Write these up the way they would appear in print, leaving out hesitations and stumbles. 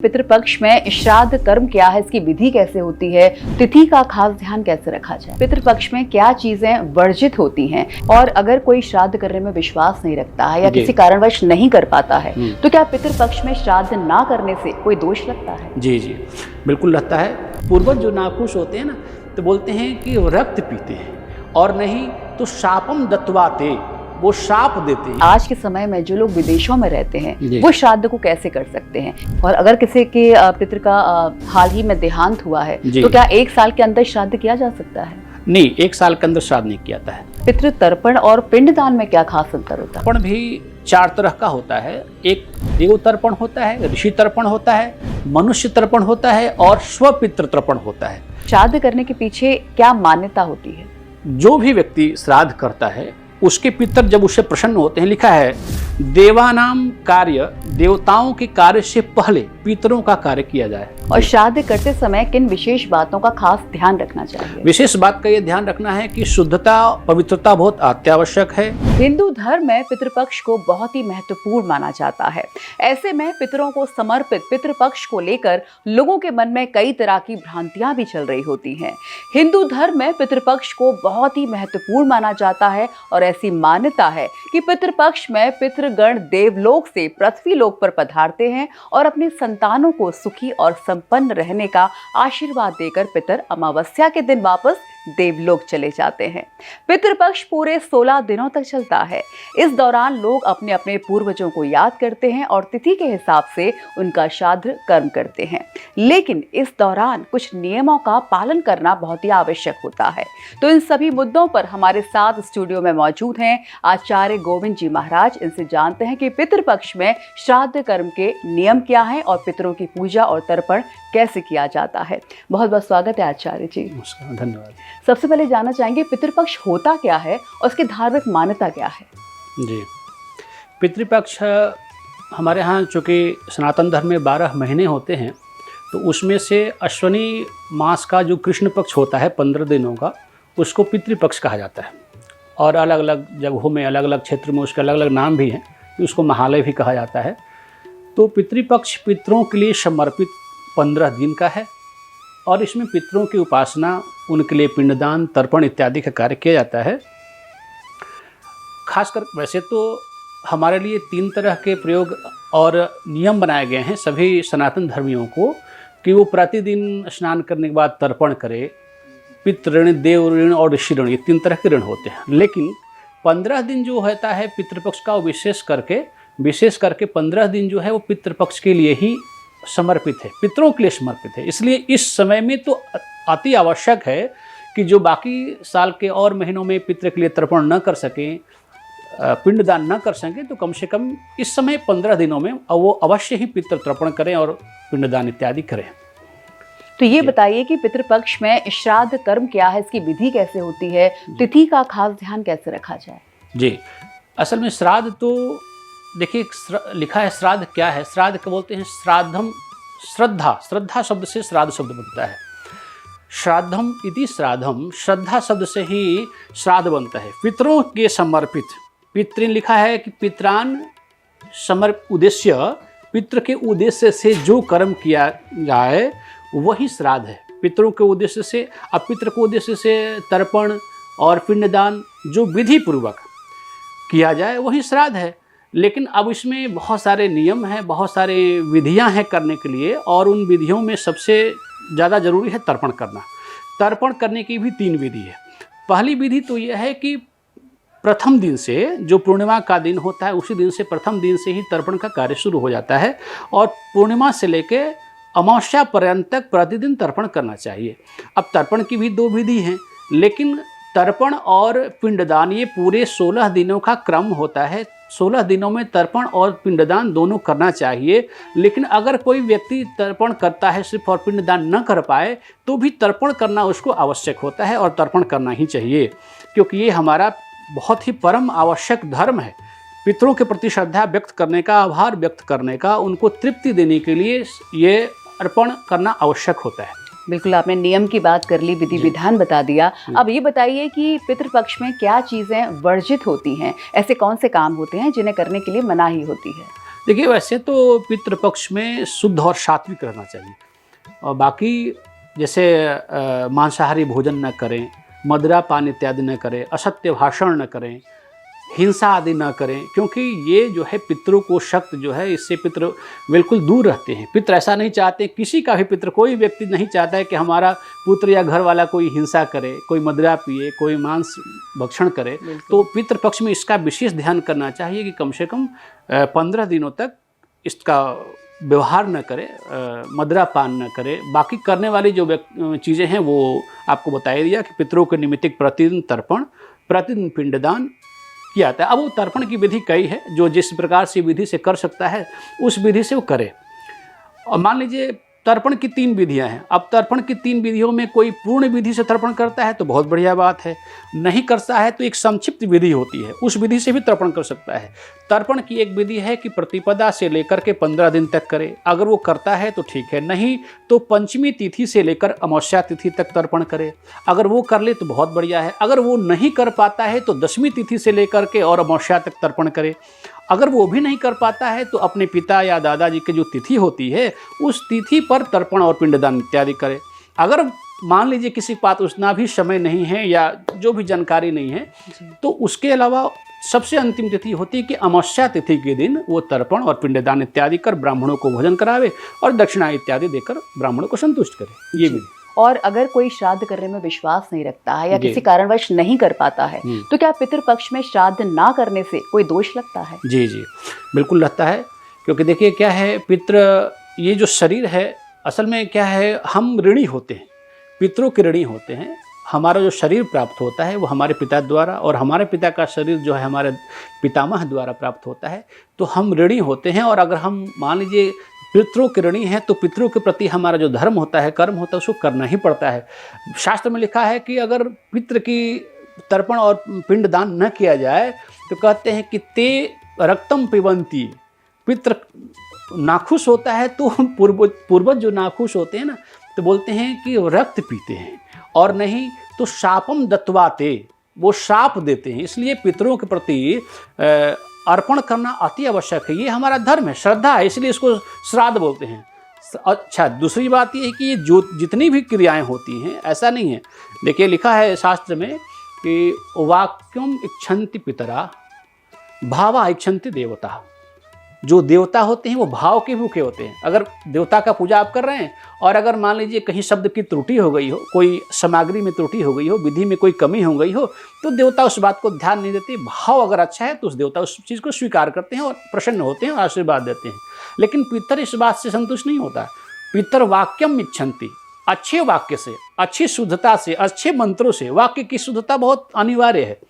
पितृपक्ष में श्राद्ध कर्म क्या है, इसकी विधि कैसे होती है, तिथि का खास ध्यान कैसे रखा जाए, पितृपक्ष में क्या चीजें वर्जित होती हैं, और अगर कोई श्राद्ध करने में विश्वास नहीं रखता है या किसी कारणवश नहीं कर पाता है तो क्या पितृपक्ष में श्राद्ध ना करने से कोई दोष लगता है? जी जी बिल्कुल लगता है। पूर्वज जो नाखुश होते हैं ना, तो बोलते हैं कि रक्त पीते हैं, और नहीं तो शापम दत्वाते, वो शाप देते हैं। आज के समय में जो लोग विदेशों में रहते हैं वो श्राद्ध को कैसे कर सकते हैं, और अगर किसी के पितृ का हाल ही में देहांत हुआ है तो क्या 1 साल के अंदर श्राद्ध किया जा सकता है? नहीं, 1 साल के अंदर श्राद्ध नहीं किया जाता है। पितृ तर्पण और पिंडदान में क्या खास अंतर होता है? तर्पण भी 4 तरह का होता है। एक देव तर्पण होता है, ऋषि तर्पण होता है, मनुष्य तर्पण होता है और स्वपितृ तर्पण होता है। श्राद्ध करने के पीछे क्या मान्यता होती है? जो भी व्यक्ति श्राद्ध करता है उसके पितर जब उससे प्रसन्न होते हैं, लिखा है देवानाम कार्य, देवताओं के कार्य से पहले पितरों का कार्य किया जाए। और श्राद्ध करते समय किन विशेष बातों का खास ध्यान रखना चाहिए? विशेष बात का ये ध्यान रखना है कि शुद्धता, पवित्रता बहुत अत्यावश्यक है। हिंदू धर्म में पितृपक्ष को बहुत ही महत्वपूर्ण माना जाता है। ऐसे में पितरों को समर्पित पितृपक्ष को लेकर लोगों के मन में कई तरह की भ्रांतियां भी चल रही होती हैं। हिंदू धर्म में पितृपक्ष को बहुत ही महत्वपूर्ण माना जाता है और ऐसी मान्यता है कि पितृपक्ष में पितृगण देवलोक से पृथ्वी लोक पर पधारते हैं और अपने संतानों को सुखी और संपन्न रहने का आशीर्वाद देकर पितर अमावस्या के दिन वापस देवलोक चले जाते हैं। पितृपक्ष पूरे 16 दिनों तक चलता है। इस दौरान लोग अपने अपने पूर्वजों को याद करते हैं और तिथि के हिसाब से उनका श्राद्ध कर्म करते हैं, लेकिन इस दौरान कुछ नियमों का पालन करना बहुत ही आवश्यक होता है। तो इन सभी मुद्दों पर हमारे साथ स्टूडियो में मौजूद हैं आचार्य गोविंद जी महाराज। इनसे जानते हैं कि पितृपक्ष में श्राद्ध कर्म के नियम क्या हैं और पितरों की पूजा और तर्पण कैसे किया जाता है। बहुत बहुत स्वागत है आचार्य जी। नमस्कार, धन्यवाद। सबसे पहले जानना चाहेंगे पितृपक्ष होता क्या है और उसकी धार्मिक मान्यता क्या है? जी, पितृपक्ष हमारे यहाँ चूँकि सनातन धर्म में 12 महीने होते हैं, तो उसमें से अश्वनी मास का जो कृष्ण पक्ष होता है 15 दिनों का, उसको पितृपक्ष कहा जाता है। और अलग अलग जगहों में, अलग अलग क्षेत्र में उसके अलग अलग नाम भी हैं, उसको महालय भी कहा जाता है। तो पितृपक्ष पितरों के लिए समर्पित 15 दिन का है, और इसमें पितरों की उपासना, उनके लिए पिंडदान, तर्पण इत्यादि का कार्य किया जाता है। खासकर वैसे तो हमारे लिए 3 तरह के प्रयोग और नियम बनाए गए हैं सभी सनातन धर्मियों को, कि वो प्रतिदिन स्नान करने के बाद तर्पण करें। पितृ ऋण, देव ऋण और ऋषि ऋण, ये 3 तरह के ऋण होते हैं। लेकिन 15 दिन जो होता है पितृपक्ष का, विशेष करके 15 दिन जो है वो पितृपक्ष के लिए ही समर्पित है, पितरों के लिए समर्पित है। इसलिए इस समय में तो अति आवश्यक है कि जो बाकी साल के और महीनों में पितृ के लिए तर्पण न कर सकें, पिंडदान न कर सकें, तो कम से कम इस समय 15 दिनों में वो अवश्य ही पितृ तर्पण करें और पिंडदान इत्यादि करें। तो ये बताइए कि पितृपक्ष में श्राद्ध कर्म क्या है, इसकी विधि कैसे होती है, तिथि का खास ध्यान कैसे रखा जाए? जी, असल में श्राद्ध तो देखिए लिखा है, श्राद्ध क्या है? श्राद्ध को बोलते हैं श्राद्धम, श्रद्धा शब्द से श्राद्ध शब्द बनता है। श्राद्धम इति श्राद्धम, श्रद्धा शब्द से ही श्राद्ध बनता है। पितरों के समर्पित, पितृन लिखा है कि पित्रान उद्देश्य, पितृ के उद्देश्य से जो कर्म किया जाए वही श्राद्ध है। पितरों के उद्देश्य से, अब पितृ के उद्देश्य से तर्पण और पिंडदान जो विधि पूर्वक किया जाए वही श्राद्ध है। लेकिन अब इसमें बहुत सारे नियम हैं, बहुत सारे विधियां हैं करने के लिए, और उन विधियों में सबसे ज़्यादा ज़रूरी है तर्पण करना। तर्पण करने की भी 3 विधि है। पहली विधि तो यह है कि प्रथम दिन से, जो पूर्णिमा का दिन होता है उसी दिन से, प्रथम दिन से ही तर्पण का कार्य शुरू हो जाता है, और पूर्णिमा से लेके अमावस्या पर्यंत तक प्रतिदिन तर्पण करना चाहिए। अब तर्पण की भी 2 विधि हैं, लेकिन तर्पण और पिंडदान ये पूरे 16 दिनों का क्रम होता है। 16 दिनों में तर्पण और पिंडदान दोनों करना चाहिए। लेकिन अगर कोई व्यक्ति तर्पण करता है सिर्फ और पिंडदान न कर पाए, तो भी तर्पण करना उसको आवश्यक होता है, और तर्पण करना ही चाहिए, क्योंकि ये हमारा बहुत ही परम आवश्यक धर्म है। पितरों के प्रति श्रद्धा व्यक्त करने का, आभार व्यक्त करने का, उनको तृप्ति देने के लिए ये अर्पण करना आवश्यक होता है। बिल्कुल, आपने नियम की बात कर ली, विधि विधान बता दिया। अब ये बताइए कि पितृपक्ष में क्या चीज़ें वर्जित होती हैं, ऐसे कौन से काम होते हैं जिन्हें करने के लिए मनाही होती है? देखिए वैसे तो पितृपक्ष में शुद्ध और सात्विक रहना चाहिए, और बाकी जैसे मांसाहारी भोजन न करें, मदिरा पान इत्यादि न करें, असत्य भाषण न करें, हिंसा आदि न करें, क्योंकि ये जो है पितरों को शक्त जो है, इससे पितर बिल्कुल दूर रहते हैं। पितर ऐसा नहीं चाहते, किसी का भी पितर, कोई व्यक्ति नहीं चाहता है कि हमारा पुत्र या घर वाला कोई हिंसा करे, कोई मदिरा पिए, कोई मांस भक्षण करे। तो पितृपक्ष में इसका विशेष ध्यान करना चाहिए कि कम से कम 15 दिनों तक इसका व्यवहार न करे, मदिरा पान न करे। बाकी करने वाली जो चीज़ें हैं वो आपको बताया दिया कि पितरों के निमित्त प्रतिदिन तर्पण, प्रतिदिन पिंडदान किया जाता है। अब वो तर्पण की विधि कई है, जो जिस प्रकार से विधि से कर सकता है उस विधि से वो करे। और मान लीजिए तर्पण की 3 विधियां हैं। अब तर्पण की 3 विधियों में कोई पूर्ण विधि से तर्पण करता है तो बहुत बढ़िया बात है, नहीं करता है तो एक संक्षिप्त विधि होती है, उस विधि से भी तर्पण कर सकता है। तर्पण की एक विधि है कि प्रतिपदा से लेकर के 15 दिन तक करे, अगर वो करता है तो ठीक है, नहीं तो पंचमी तिथि से लेकर अमावस्या तिथि तक तर्पण करे। अगर वो कर ले तो बहुत बढ़िया है, अगर वो नहीं कर पाता है तो 10वीं तिथि से लेकर के और अमावस्या तक तर्पण करे। अगर वो भी नहीं कर पाता है तो अपने पिता या दादाजी की जो तिथि होती है उस तिथि पर तर्पण और पिंडदान इत्यादि करे। अगर मान लीजिए किसी के पास उतना भी समय नहीं है या जो भी जानकारी नहीं है, तो उसके अलावा सबसे अंतिम तिथि होती है कि अमावस्या तिथि के दिन वो तर्पण और पिंडदान इत्यादि कर ब्राह्मणों को भोजन करावे और दक्षिणा इत्यादि देकर ब्राह्मणों को संतुष्ट करे। ये भी। और अगर कोई श्राद्ध करने में विश्वास नहीं रखता है या किसी कारणवश नहीं कर पाता है, तो क्या पितृपक्ष में श्राद्ध ना करने से कोई दोष लगता है? जी जी बिल्कुल लगता है, क्योंकि देखिए क्या है, पितृ ये जो शरीर है असल में क्या है, हम ऋणी होते हैं, पितरों के ऋणी होते हैं। हमारा जो शरीर प्राप्त होता है वो हमारे पिता द्वारा, और हमारे पिता का शरीर जो है हमारे पितामह द्वारा प्राप्त होता है, तो हम ऋणी होते हैं। और अगर हम मान लीजिए पितरों के ऋणी हैं तो पितरों के प्रति हमारा जो धर्म होता है, कर्म होता है, उसको करना ही पड़ता है। शास्त्र में लिखा है कि अगर पितृ की तर्पण और पिंडदान न किया जाए तो कहते हैं कि ते रक्तम पिबंती, पितृ नाखुश होता है तो पूर्वज जो नाखुश होते हैं ना, तो बोलते हैं कि रक्त पीते हैं, और नहीं तो शापम दत्वाते, वो शाप देते हैं। इसलिए पितरों के प्रति अर्पण करना अति आवश्यक है, ये हमारा धर्म है, श्रद्धा है, इसलिए इसको श्राद्ध बोलते हैं। अच्छा, दूसरी बात ये है कि जो जितनी भी क्रियाएं होती हैं, ऐसा नहीं है, देखिए लिखा है शास्त्र में कि वाक्यम इच्छन्ति पितरा भावा इच्छन्ति देवता। जो देवता होते हैं वो भाव के भूखे होते हैं। अगर देवता का पूजा आप कर रहे हैं और अगर मान लीजिए कहीं शब्द की त्रुटि हो गई हो, कोई सामग्री में त्रुटि हो गई हो, विधि में कोई कमी हो गई हो, तो देवता उस बात को ध्यान नहीं देते। भाव अगर अच्छा है तो उस देवता उस चीज़ को स्वीकार करते हैं और प्रसन्न होते हैं और आशीर्वाद देते हैं। लेकिन पितर इस बात से संतुष्ट नहीं होता। पितर वाक्यम इच्छन्ति, अच्छे वाक्य से, अच्छी शुद्धता से, अच्छे मंत्रों से, वाक्य की शुद्धता बहुत अनिवार्य है,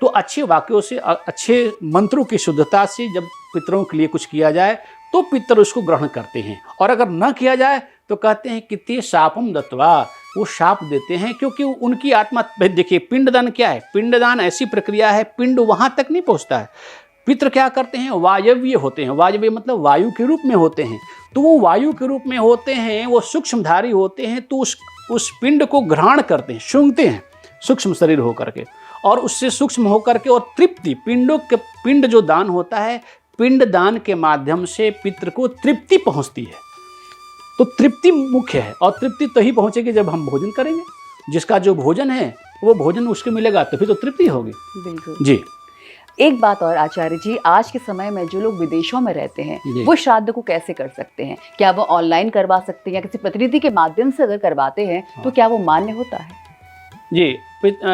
तो अच्छे वाक्यों से, अच्छे मंत्रों की शुद्धता से जब पितरों के लिए कुछ किया जाए तो पितर उसको ग्रहण करते हैं। और अगर न किया जाए तो कहते हैं कि ते शापम दत्वा, वो शाप देते हैं, क्योंकि उनकी आत्मा, देखिए पिंडदान क्या है, पिंडदान ऐसी प्रक्रिया है, पिंड वहाँ तक नहीं पहुँचता है। पितर क्या करते हैं, वायव्य होते हैं, वायव्य मतलब वायु के रूप में होते हैं, तो वो वायु के रूप में होते हैं, वो सूक्ष्मधारी होते हैं, तो उस पिंड को ग्रहण करते हैं, सूंघते हैं सूक्ष्म शरीर होकर के, और उससे सूक्ष्म होकर के, और तृप्ति, पिंड जो दान होता है, पिंड दान के माध्यम से पितृ को तृप्ति पहुंचती है। तो तृप्ति मुख्य है, और तृप्ति तभी पहुंचेगी जब हम भोजन करेंगे। जिसका जो भोजन है वो भोजन उसको मिलेगा तो फिर तो तृप्ति होगी। बिल्कुल जी। एक बात और आचार्य जी, आज के समय में जो लोग विदेशों में रहते हैं वो श्राद्ध को कैसे कर सकते हैं? क्या वो ऑनलाइन करवा सकते हैं या किसी प्रतिनिधि के माध्यम से अगर करवाते हैं तो क्या वो मान्य होता है? जी,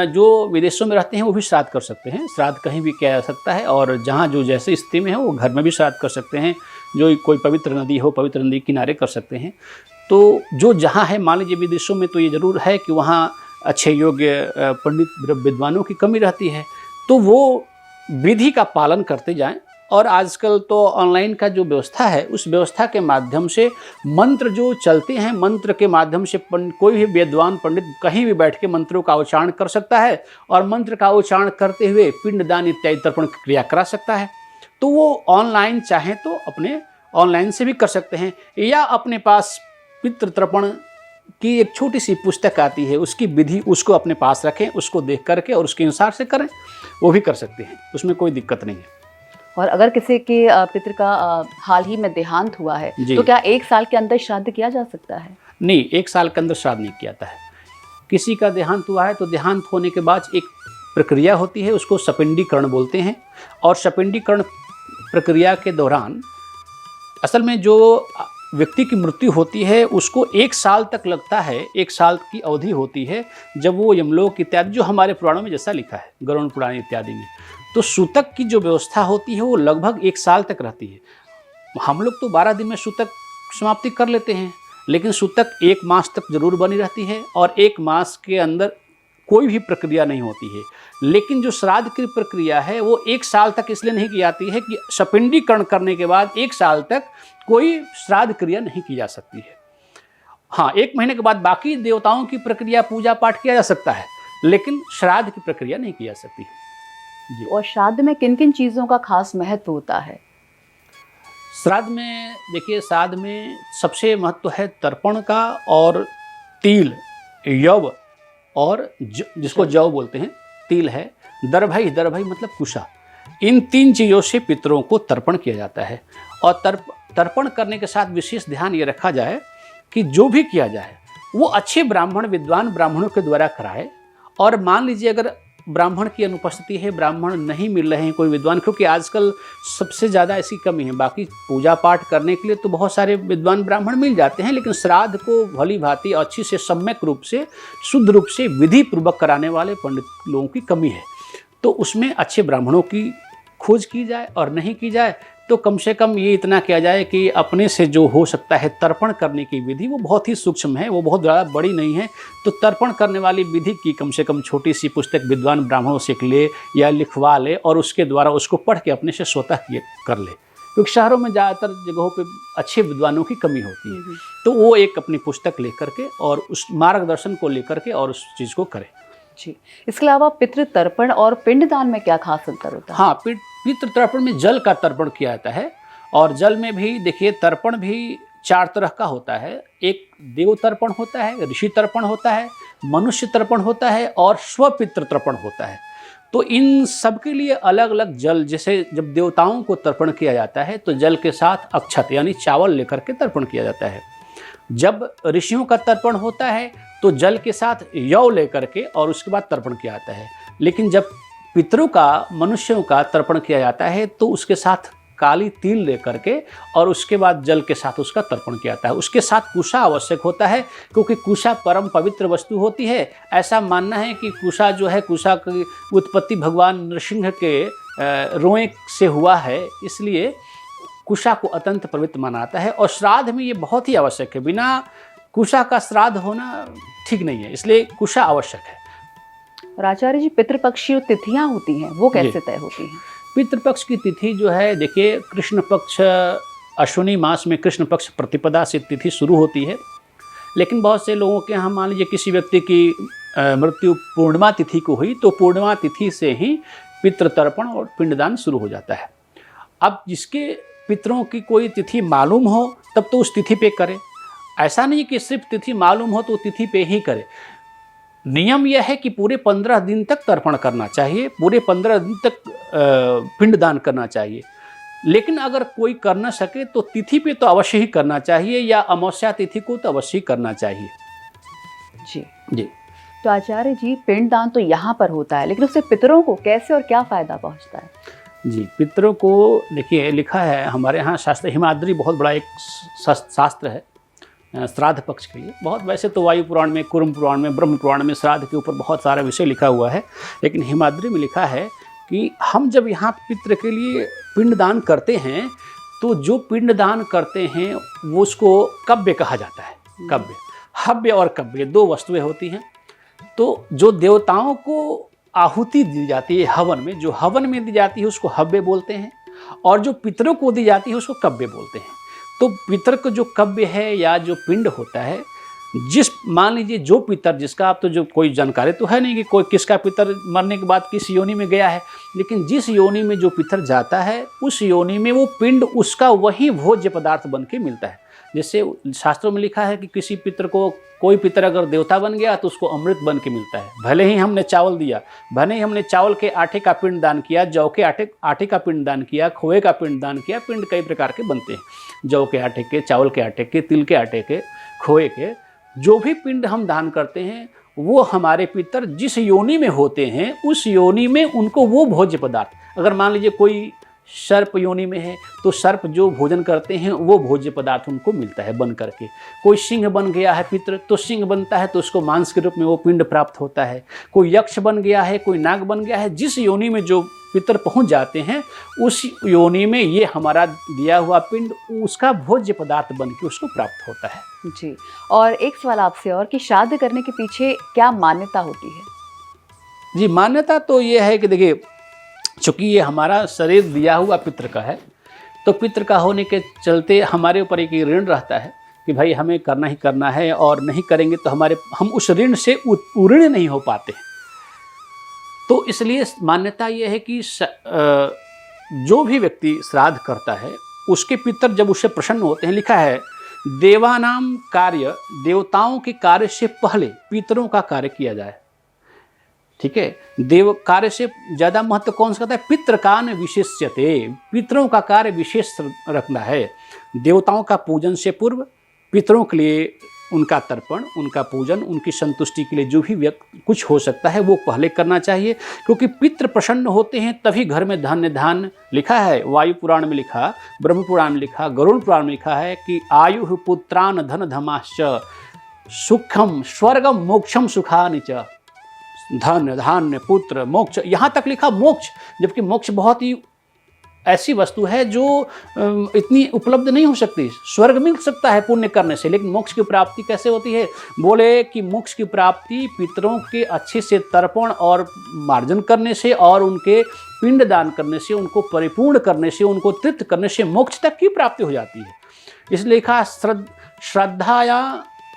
जो विदेशों में रहते हैं वो भी श्राद्ध कर सकते हैं। श्राद्ध कहीं भी किया जा सकता है, और जहाँ जो जैसे स्थिति में है वो घर में भी श्राद्ध कर सकते हैं। जो कोई पवित्र नदी हो, पवित्र नदी किनारे कर सकते हैं। तो जो जहाँ है, मान लीजिए विदेशों में, तो ये ज़रूर है कि वहाँ अच्छे योग्य पंडित विद्वानों की कमी रहती है, तो वो विधि का पालन करते जाएं। और आजकल तो ऑनलाइन का जो व्यवस्था है, उस व्यवस्था के माध्यम से मंत्र जो चलते हैं, मंत्र के माध्यम से कोई भी विद्वान पंडित कहीं भी बैठ के मंत्रों का उच्चारण कर सकता है, और मंत्र का उच्चारण करते हुए पिंडदान इत्यादि तर्पण की क्रिया करा सकता है। तो वो ऑनलाइन चाहें तो अपने ऑनलाइन से भी कर सकते हैं, या अपने पास पितृ तर्पण की एक छोटी सी पुस्तक आती है, उसकी विधि उसको अपने पास रखें, उसको देख करके और उसके अनुसार से करें, वो भी कर सकते हैं, उसमें कोई दिक्कत नहीं है। और अगर किसी के पितृ का हाल ही में देहांत हुआ है जी। तो क्या 1 साल के अंदर श्राद्ध किया जा सकता है? नहीं, 1 साल के अंदर श्राद्ध नहीं किया जाता है। किसी का देहांत हुआ है तो देहांत होने के बाद एक प्रक्रिया होती है, उसको सपिंडीकरण बोलते हैं। और सपिंडीकरण प्रक्रिया के दौरान असल में जो व्यक्ति की मृत्यु होती है उसको 1 साल तक लगता है, 1 साल की अवधि होती है जब वो यमलोक इत्यादि, जो हमारे पुराणों में जैसा लिखा है गरुड़ पुराण इत्यादि में, तो सूतक की जो व्यवस्था होती है वो लगभग 1 साल तक रहती है। हम लोग तो 12 दिन में सूतक समाप्ति कर लेते हैं, लेकिन सूतक 1 मास तक जरूर बनी रहती है और 1 मास के अंदर कोई भी प्रक्रिया नहीं होती है। लेकिन जो श्राद्ध की प्रक्रिया है वो 1 साल तक इसलिए नहीं की जाती है कि सपिंडीकरण करने के बाद 1 साल तक कोई श्राद्ध क्रिया नहीं की जा सकती है। हाँ, 1 महीने के बाद बाकी देवताओं की प्रक्रिया पूजा पाठ किया जा सकता है, लेकिन श्राद्ध की प्रक्रिया नहीं की जा सकती जी। और श्राद्ध में किन किन चीज़ों का खास महत्व होता है? श्राद्ध में देखिए, श्राद्ध में सबसे महत्व है तर्पण का और तिल, यव और जिसको जौ बोलते हैं, तिल है, दरभई, दरभई मतलब कुशा। इन 3 चीज़ों से पितरों को तर्पण किया जाता है। और तर्पण करने के साथ विशेष ध्यान ये रखा जाए कि जो भी किया जाए वो अच्छे ब्राह्मण, विद्वान ब्राह्मणों के द्वारा कराए। और मान लीजिए अगर ब्राह्मण की अनुपस्थिति है, ब्राह्मण नहीं मिल रहे हैं कोई विद्वान, क्योंकि आजकल सबसे ज़्यादा ऐसी कमी है। बाकी पूजा पाठ करने के लिए तो बहुत सारे विद्वान ब्राह्मण मिल जाते हैं, लेकिन श्राद्ध को भली भांति अच्छी से सम्यक रूप से, शुद्ध रूप से, विधि पूर्वक कराने वाले पंडित लोगों की कमी है। तो उसमें अच्छे ब्राह्मणों की खोज की जाए, और नहीं की जाए तो कम से कम ये इतना किया जाए कि अपने से जो हो सकता है तर्पण करने की विधि, वो बहुत ही सूक्ष्म है, वो बहुत ज़्यादा बड़ी नहीं है। तो तर्पण करने वाली विधि की कम से कम छोटी सी पुस्तक विद्वान ब्राह्मणों से ले या लिखवा ले और उसके द्वारा उसको पढ़ के अपने से स्वतः कर ले, क्योंकि शहरों में ज़्यादातर जगहों पे अच्छे विद्वानों की कमी होती है। तो वो एक अपनी पुस्तक लेकर के और उस मार्गदर्शन को लेकर के और उस चीज़ को करें जी। इसके अलावा पितृ तर्पण और पिंडदान में क्या खास अंतर होता है? हाँ, पितृ तर्पण में जल का तर्पण किया जाता है। और जल में भी देखिए, तर्पण भी 4 तरह का होता है। एक देव तर्पण होता है, ऋषि तर्पण होता है, मनुष्य तर्पण होता है और स्वपितृ तर्पण होता है। तो इन सब के लिए अलग अलग जल, जैसे जब देवताओं को तर्पण किया जाता है तो जल के साथ अक्षत यानी चावल लेकर के तर्पण किया जाता है। जब ऋषियों का तर्पण होता है तो जल के साथ यौ लेकर के और उसके बाद तर्पण किया जाता है। लेकिन जब पितरों का, मनुष्यों का तर्पण किया जाता है तो उसके साथ काली तिल लेकर के और उसके बाद जल के साथ उसका तर्पण किया जाता है। उसके साथ कुशा आवश्यक होता है, क्योंकि कुशा परम पवित्र वस्तु होती है। ऐसा मानना है कि कुशा जो है, कुशा की उत्पत्ति भगवान नृसिंह के रोएं से हुआ है, इसलिए कुशा को अत्यंत पवित्र माना जाता है। और श्राद्ध में ये बहुत ही आवश्यक है, बिना कुशा का श्राद्ध होना ठीक नहीं है, इसलिए कुशा आवश्यक है। और आचार्य जी, पितृपक्ष की तिथियां होती हैं वो कैसे तय होती हैं? पितृपक्ष की तिथि जो है, देखिए, कृष्ण पक्ष, अश्विनी मास में कृष्ण पक्ष प्रतिपदा से तिथि शुरू होती है। लेकिन बहुत से लोगों के यहाँ, मान लीजिए किसी व्यक्ति की मृत्यु पूर्णिमा तिथि को हुई तो पूर्णिमा तिथि से ही पितृतर्पण और पिंडदान शुरू हो जाता है। अब जिसके पितरों की कोई तिथि मालूम हो तब तो उस तिथि पे करे। ऐसा नहीं कि सिर्फ तिथि मालूम हो तो तिथि पे ही करे। नियम यह है कि पूरे 15 दिन तक तर्पण करना चाहिए, पूरे 15 दिन तक पिंडदान करना चाहिए। लेकिन अगर कोई कर न सके तो तिथि पे तो अवश्य ही करना चाहिए, या अमावस्या तिथि को तो अवश्य ही करना चाहिए जी जी। तो आचार्य जी, पिंडदान तो यहाँ पर होता है, लेकिन उससे पितरों को कैसे और क्या फायदा पहुँचता है? जी, पितरों को देखिए, लिखा है हमारे यहाँ शास्त्र, हिमाद्री बहुत बड़ा एक शास्त्र है श्राद्ध पक्ष के लिए। बहुत, वैसे तो वायु पुराण में, कुर्म पुराण में, ब्रह्म पुराण में श्राद्ध के ऊपर बहुत सारा विषय लिखा हुआ है, लेकिन हिमाद्री में लिखा है कि हम जब यहाँ पितृ के लिए पिंडदान करते हैं तो जो पिंडदान करते हैं वो उसको कव्य कहा जाता है। कव्य, हव्य और कव्य 2 वस्तुएं होती हैं। तो जो देवताओं को आहुति दी जाती है हवन में, जो हवन में दी जाती है उसको हव्य बोलते हैं, और जो पितरों को दी जाती है उसको कव्य बोलते हैं। तो पितर को जो कव्य है या जो पिंड होता है, जिस, मान लीजिए जो पितर जिसका, आप तो जो कोई जानकारी तो है नहीं कि कोई किसका पितर मरने के बाद किस योनि में गया है, लेकिन जिस योनि में जो पितर जाता है उस योनि में वो पिंड उसका वही भोज्य पदार्थ बन के मिलता है। जैसे शास्त्रों में लिखा है कि किसी पितर को, कोई पितर अगर देवता बन गया तो उसको अमृत बन के मिलता है। भले ही हमने चावल दिया, भले ही हमने चावल के आटे का पिंड दान किया, जौ के आटे का पिंड दान किया, खोए का पिंड दान किया। पिंड कई प्रकार के बनते हैं, जौ के आटे के, चावल के आटे के, तिल के आटे के, खोए के। जो भी पिंड हम दान करते हैं वो हमारे पितर जिस योनि में होते हैं उस योनि में उनको वो भोज्य पदार्थ, अगर मान लीजिए कोई सर्प योनि में है तो सर्प जो भोजन करते हैं वो भोज्य पदार्थ उनको मिलता है बन करके। कोई सिंह बन गया है पितर तो सिंह बनता है तो उसको मांस के रूप में वो पिंड प्राप्त होता है। कोई यक्ष बन गया है, कोई नाग बन गया है, जिस योनि में जो पितर पहुंच जाते हैं उस योनि में ये हमारा दिया हुआ पिंड उसका भोज्य पदार्थ बन के उसको प्राप्त होता है। जी, और एक सवाल आपसे और कि श्राद्ध करने के पीछे क्या मान्यता होती है? जी, मान्यता तो ये है कि देखिए, चूँकि ये हमारा शरीर दिया हुआ पितर का है तो पितर का होने के चलते हमारे ऊपर एक ऋण रहता है कि भाई हमें करना ही करना है, और नहीं करेंगे तो हम उस ऋण से उऋण नहीं हो पाते। तो इसलिए मान्यता ये है कि जो भी व्यक्ति श्राद्ध करता है उसके पितर जब उससे प्रसन्न होते हैं, लिखा है देवानाम कार्य, देवताओं के कार्य से पहले पितरों का कार्य किया जाए। ठीक है, देव कार्य से ज़्यादा महत्व कौन सा कहता है? पितृकान विशेष्यते, पितरों का कार्य विशेष रखना है। देवताओं का पूजन से पूर्व पितरों के लिए उनका तर्पण, उनका पूजन, उनकी संतुष्टि के लिए जो भी कुछ हो सकता है वो पहले करना चाहिए, क्योंकि पितृ प्रसन्न होते हैं तभी घर में धन्य धान। लिखा है वायु पुराण में लिखा, ब्रह्म पुराण में लिखा, गरुड़ पुराण में लिखा है कि आयु पुत्रान धन धमाश्च सुखम स्वर्गम मोक्षम सुखानि च। धन, धान्य, पुत्र, मोक्ष, यहाँ तक लिखा मोक्ष, जबकि मोक्ष बहुत ही ऐसी वस्तु है जो इतनी उपलब्ध नहीं हो सकती। स्वर्ग मिल सकता है पुण्य करने से, लेकिन मोक्ष की प्राप्ति कैसे होती है? बोले कि मोक्ष की प्राप्ति पितरों के अच्छे से तर्पण और मार्जन करने से, और उनके पिंड दान करने से, उनको परिपूर्ण करने से, उनको तृप्त करने से मोक्ष तक की प्राप्ति हो जाती है। इसलिए लिखा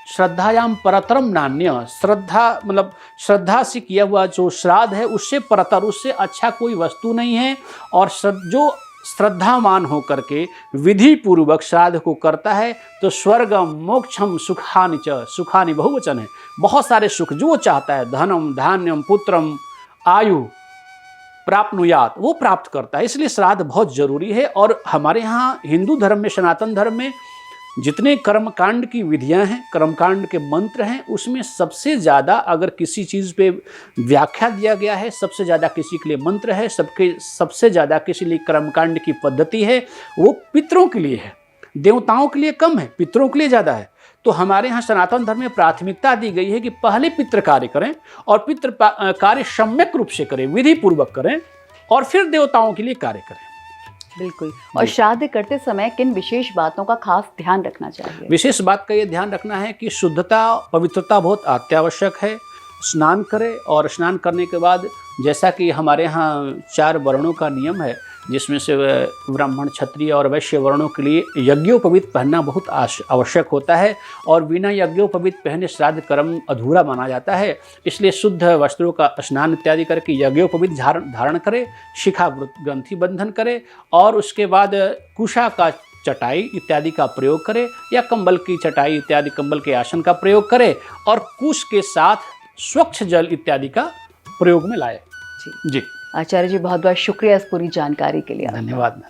श्रद्धायाम परतरम नान्य, श्रद्धा मतलब श्रद्धा से किया हुआ जो श्राद्ध है उससे परतर, उससे अच्छा कोई वस्तु नहीं है। और जो श्रद्धामान होकर के विधि पूर्वक श्राद्ध को करता है तो स्वर्गम मोक्षम सुखानि च, सुखानि बहुवचन है, बहुत सारे सुख जो चाहता है, धनम धान्यम पुत्रम आयु प्राप्नुयात, वो प्राप्त करता है। इसलिए श्राद्ध बहुत जरूरी है। और हमारे यहाँ हिंदू धर्म में, सनातन धर्म में जितने कर्मकांड की विधियां हैं, कर्मकांड के मंत्र हैं, उसमें सबसे ज़्यादा अगर किसी चीज़ पे व्याख्या दिया गया है, सबसे ज़्यादा किसी के लिए मंत्र है, सबसे ज़्यादा किसी लिए कर्मकांड की पद्धति है, वो पितरों के लिए है। देवताओं के लिए कम है, पितरों के लिए ज़्यादा है। तो हमारे यहाँ सनातन धर्म में प्राथमिकता दी गई है कि पहले पितृ कार्य करें और पितृ कार्य सम्यक रूप से करें, विधि पूर्वक करें, और फिर देवताओं के लिए कार्य करें। बिल्कुल। और श्राद्ध करते समय किन विशेष बातों का खास ध्यान रखना चाहिए? विशेष बात का ये ध्यान रखना है कि शुद्धता, पवित्रता बहुत अत्यावश्यक है। स्नान करें, और स्नान करने के बाद जैसा कि हमारे यहाँ 4 वर्णों का नियम है, जिसमें से ब्राह्मण, क्षत्रिय और वैश्य वर्णों के लिए यज्ञोपवीत पहनना बहुत आवश्यक होता है, और बिना यज्ञोपवीत पहने श्राद्ध कर्म अधूरा माना जाता है। इसलिए शुद्ध वस्त्रों का स्नान इत्यादि करके यज्ञोपवीत धारण करें, शिखा ग्रंथि बंधन करें, और उसके बाद कुशा का चटाई इत्यादि का प्रयोग करें, या कंबल की चटाई इत्यादि कंबल के आसन का प्रयोग करें, और कुश के साथ स्वच्छ जल इत्यादि का प्रयोग में लाए। जी आचार्य जी, बहुत बहुत शुक्रिया इस पूरी जानकारी के लिए। धन्यवाद।